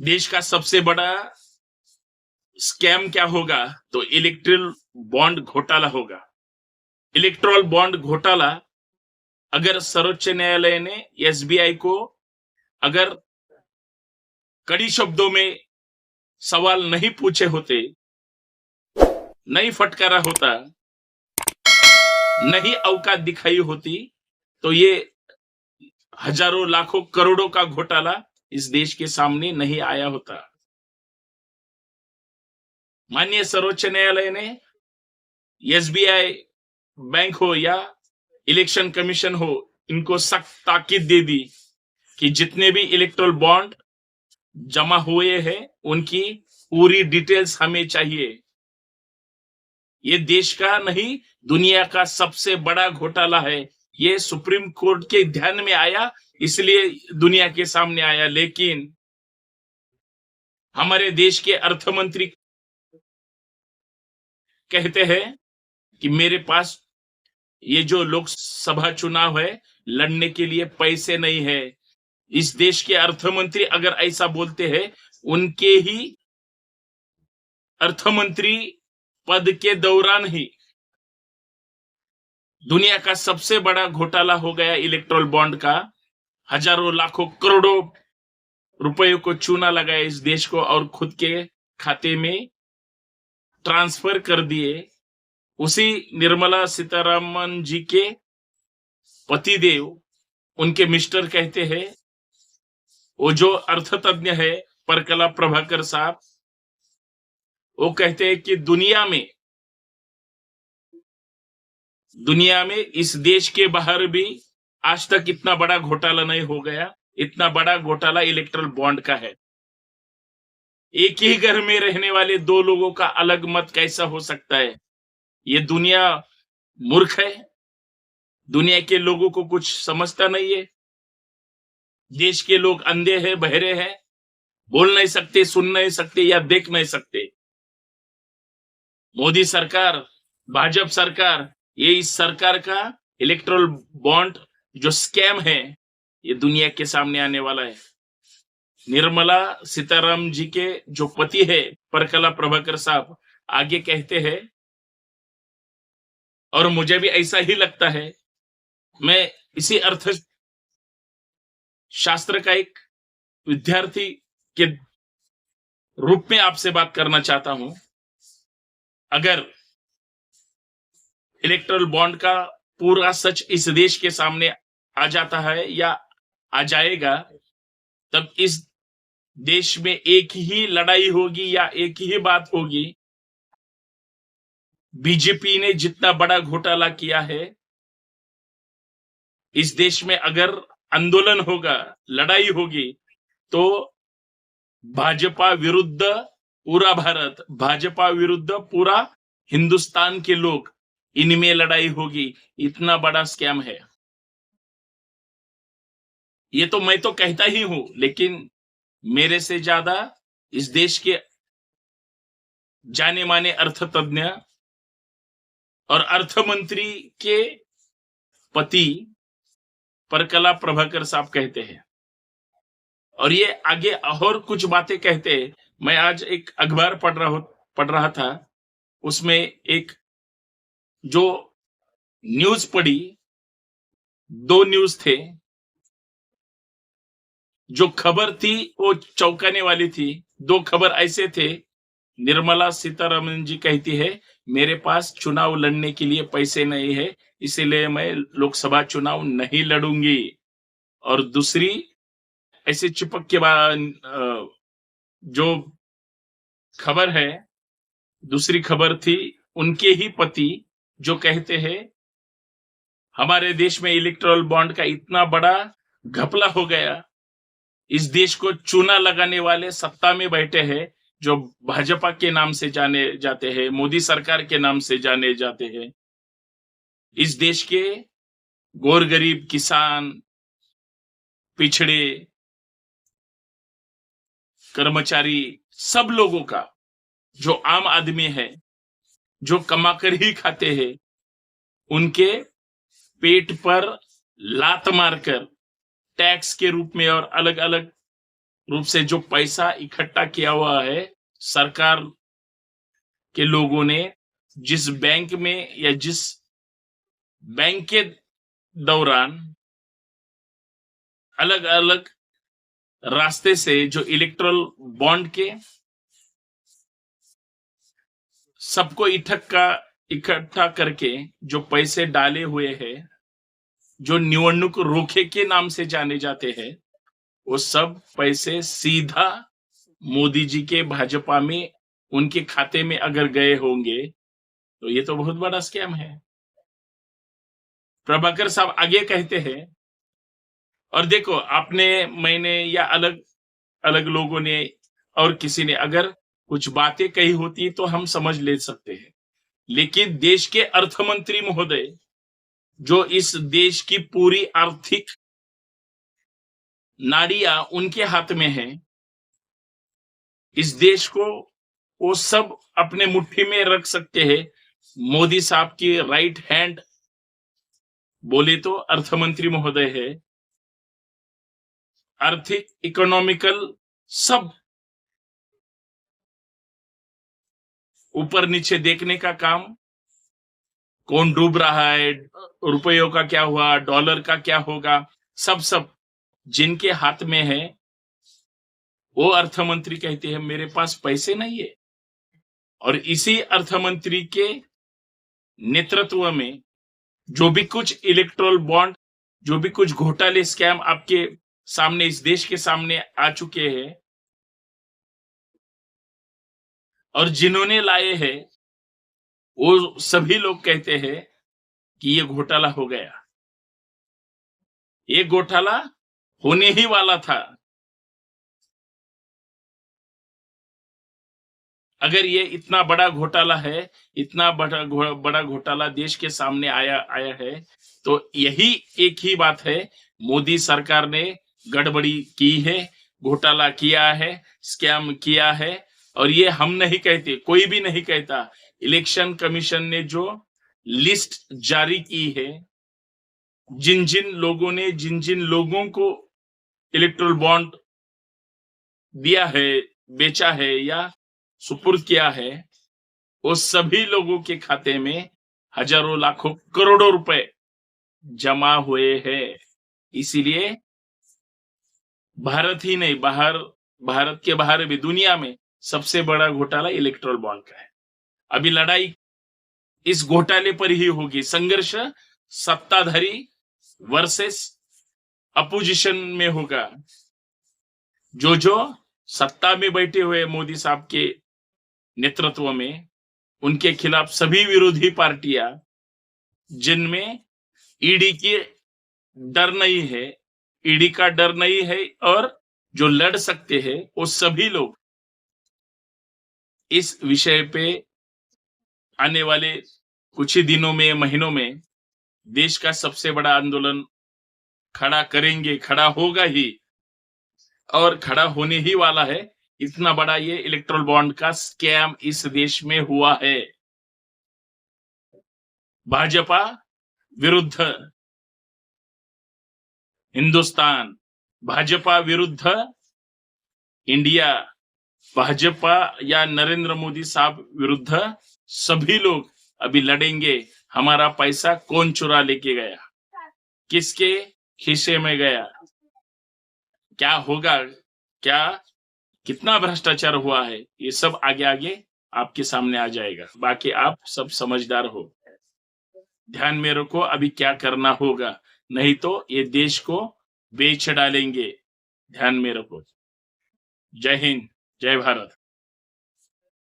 देश का सबसे बड़ा स्कैम क्या होगा? तो इलेक्ट्रल बॉन्ड घोटाला होगा। इलेक्ट्रल बॉन्ड घोटाला, अगर सर्वोच्च न्यायालय ने एसबीआई को अगर कड़ी शब्दों में सवाल नहीं पूछे होते, नहीं फटकारा होता, नहीं औकात दिखाई होती, तो ये हजारों लाखों करोड़ों का घोटाला इस देश के सामने नहीं आया होता। माननीय सर्वोच्च न्यायालय ने एसबीआई बैंक हो या इलेक्शन कमीशन हो, इनको सख्त ताकीद दे दी कि जितने भी इलेक्टोरल बॉन्ड जमा हुए हैं उनकी पूरी डिटेल्स हमें चाहिए। ये देश का नहीं, दुनिया का सबसे बड़ा घोटाला है। ये सुप्रीम कोर्ट के ध्यान में आया, इसलिए दुनिया के सामने आया। लेकिन हमारे देश के अर्थ मंत्री कहते हैं कि मेरे पास ये जो लोकसभा चुनाव है लड़ने के लिए पैसे नहीं है। इस देश के अर्थ मंत्री अगर ऐसा बोलते हैं, उनके ही अर्थ मंत्री पद के दौरान ही दुनिया का सबसे बड़ा घोटाला हो गया इलेक्ट्रल बॉन्ड का। हजारों लाखों करोड़ों रुपयों को चूना लगाया इस देश को और खुद के खाते में ट्रांसफर कर दिए। उसी निर्मला सीतारमन जी के पतिदेव, उनके मिस्टर कहते हैं, वो जो अर्थतज्ञ है परकला प्रभाकर साहब, वो कहते हैं कि दुनिया में इस देश के बाहर भी आज तक इतना बड़ा घोटाला नहीं हो गया। इतना बड़ा घोटाला इलेक्ट्रल बॉन्ड का है। एक ही घर में रहने वाले दो लोगों का अलग मत कैसा हो सकता है? ये दुनिया मूर्ख है। दुनिया के लोगों को कुछ समझता नहीं है। देश के लोग अंधे हैं, बहरे हैं, बोल नहीं सकते, सुन नहीं सकते या देख नहीं सकते। मोदी सरकार, भाजपा सरकार, ये इस सरकार का इलेक्ट्रल बॉन्ड जो स्कैम है, ये दुनिया के सामने आने वाला है। निर्मला सीतारामन जी के जो पति है परकला प्रभाकर साहब, आगे कहते हैं, और मुझे भी ऐसा ही लगता है, मैं इसी अर्थ शास्त्र का एक विद्यार्थी के रूप में आपसे बात करना चाहता हूं। अगर इलेक्ट्रल बॉन्ड का पूरा सच इस देश के सामने आ जाता है या आ जाएगा, तब इस देश में एक ही लड़ाई होगी या एक ही बात होगी। बीजेपी ने जितना बड़ा घोटाला किया है, इस देश में अगर आंदोलन होगा, लड़ाई होगी, तो भाजपा विरुद्ध पूरा भारत, भाजपा विरुद्ध पूरा हिंदुस्तान के लोग, इनमें लड़ाई होगी। इतना बड़ा स्कैम है ये। तो मैं तो कहता ही हूं, लेकिन मेरे से ज्यादा इस देश के जाने माने अर्थतज्ञ और अर्थ मंत्री के पति परकला प्रभाकर साहब कहते हैं, और ये आगे और कुछ बातें कहते हैं। मैं आज एक अखबार पढ़ रहा था, उसमें एक जो न्यूज पढ़ी, दो न्यूज थे। जो खबर थी वो चौंकाने वाली थी। दो खबर ऐसे थे, निर्मला सीतारमन जी कहती है, मेरे पास चुनाव लड़ने के लिए पैसे नहीं है, इसीलिए मैं लोकसभा चुनाव नहीं लड़ूंगी। और दूसरी ऐसे चिपक के बाद जो खबर है, दूसरी खबर थी उनके ही पति जो कहते हैं, हमारे देश में इलेक्टोरल बॉन्ड का इतना बड़ा घपला हो गया, इस देश को चूना लगाने वाले सत्ता में बैठे हैं, जो भाजपा के नाम से जाने जाते हैं, मोदी सरकार के नाम से जाने जाते हैं। इस देश के गोर गरीब, किसान, पिछड़े, कर्मचारी, सब लोगों का, जो आम आदमी है, जो कमाकर ही खाते हैं, उनके पेट पर लात मारकर टैक्स के रूप में और अलग अलग रूप से जो पैसा इकट्ठा किया हुआ है सरकार के लोगों ने, जिस बैंक में या जिस बैंक के दौरान अलग अलग रास्ते से जो इलेक्ट्रल बॉन्ड के सबको इकट्ठा करके जो पैसे डाले हुए हैं, जो निवडणूक रोखे के नाम से जाने जाते हैं, वो सब पैसे सीधा मोदी जी के भाजपा में उनके खाते में अगर गए होंगे तो ये तो बहुत बड़ा स्कैम है। प्रभाकर साहब आगे कहते हैं, और देखो आपने, मैंने या अलग अलग लोगों ने और किसी ने अगर कुछ बातें कही होती तो हम समझ ले सकते हैं, लेकिन देश के अर्थमंत्री महोदय जो इस देश की पूरी आर्थिक नाड़ियां उनके हाथ में है, इस देश को वो सब अपने मुट्ठी में रख सकते हैं। मोदी साहब की राइट हैंड बोले तो अर्थमंत्री महोदय है। आर्थिक इकोनॉमिकल सब ऊपर नीचे देखने का काम, कौन डूब रहा है, रुपयों का क्या हुआ, डॉलर का क्या होगा, सब जिनके हाथ में है वो अर्थमंत्री कहते हैं मेरे पास पैसे नहीं है। और इसी अर्थमंत्री के नेतृत्व में जो भी कुछ इलेक्ट्रल बॉन्ड, जो भी कुछ घोटाले स्कैम आपके सामने, इस देश के सामने आ चुके हैं, और जिन्होंने लाए हैं वो सभी लोग कहते हैं कि ये घोटाला हो गया। ये घोटाला होने ही वाला था। अगर ये इतना बड़ा घोटाला है, इतना बड़ा घोटाला देश के सामने आया है, तो यही एक ही बात है, मोदी सरकार ने गड़बड़ी की है, घोटाला किया है, स्कैम किया है। और ये हम नहीं कहते, कोई भी नहीं कहता। इलेक्शन कमीशन ने जो लिस्ट जारी की है, जिन जिन लोगों को इलेक्ट्रल बॉन्ड दिया है, बेचा है या सुपुर्द किया है, वो सभी लोगों के खाते में हजारों लाखों करोड़ों रुपए जमा हुए हैं। इसीलिए भारत ही नहीं, भारत के बाहर भी दुनिया में सबसे बड़ा घोटाला इलेक्ट्रल बॉन्ड का है। अभी लड़ाई इस घोटाले पर ही होगी। संघर्ष सत्ताधारी वर्सेस अपोजिशन में होगा। जो सत्ता में बैठे हुए मोदी साहब के नेतृत्व में, उनके खिलाफ सभी विरोधी पार्टियां जिनमें ईडी की डर नहीं है, ईडी का डर नहीं है, और जो लड़ सकते हैं वो सभी लोग इस विषय पे आने वाले कुछ ही दिनों में, महीनों में देश का सबसे बड़ा आंदोलन खड़ा करेंगे, खड़ा होगा ही, और खड़ा होने ही वाला है। इतना बड़ा ये इलेक्ट्रल बॉन्ड का स्कैम इस देश में हुआ है। भाजपा विरुद्ध हिंदुस्तान, भाजपा विरुद्ध इंडिया, भाजपा या नरेंद्र मोदी साहब विरुद्ध सभी लोग अभी लड़ेंगे। हमारा पैसा कौन चुरा लेके गया, किसके हिस्से में गया, क्या होगा, क्या कितना भ्रष्टाचार हुआ है, ये सब आगे आगे आपके सामने आ जाएगा। बाकी आप सब समझदार हो, ध्यान में रखो अभी क्या करना होगा, नहीं तो ये देश को बेच डालेंगे। ध्यान में रखो। जय हिंद, जय भारत।